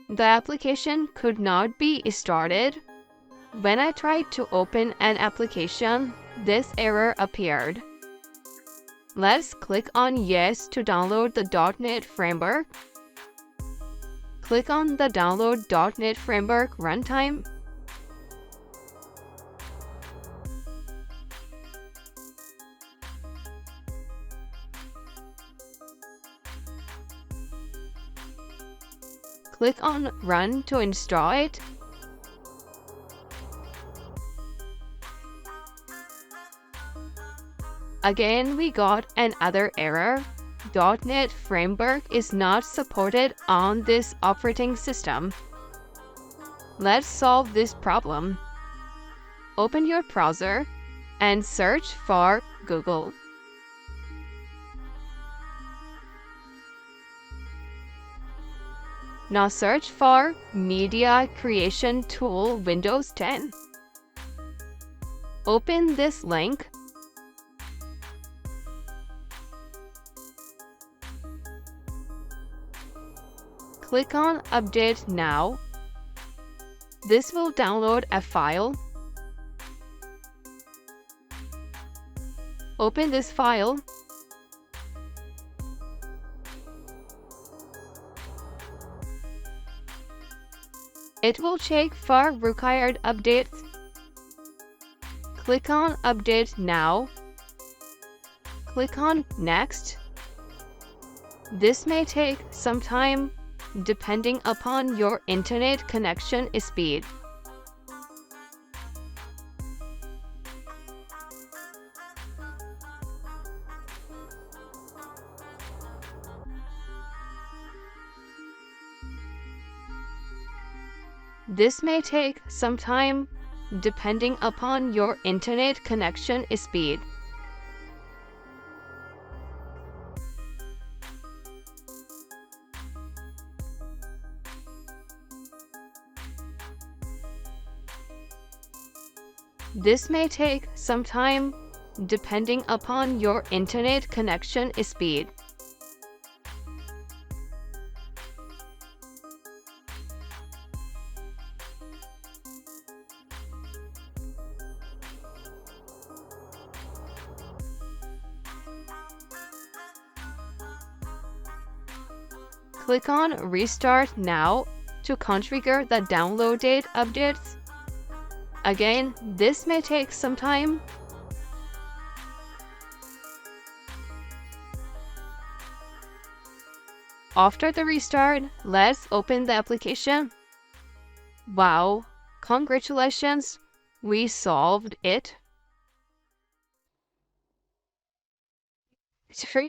The application could not be started. When I tried to open an application, this error appeared. Let's click on Yes to download the .NET Framework. Click on the Download .NET Framework runtime. Click on Run to install it. Again, we got another error. .NET Framework is not supported on this operating system. Let's solve this problem. Open your browser and search for Google. Now search for Media Creation Tool Windows 10. Open this link. Click on Update Now. This will download a file. Open this file. It will check for required updates. Click on Update Now. Click on Next. This may take some time depending upon your internet connection speed. This may take some time depending upon your internet connection speed. This may take some time depending upon your internet connection speed. Click on Restart Now to configure the downloaded updates. Again, this may take some time. After the restart, let's open the application. Wow, congratulations, we solved it. It's free.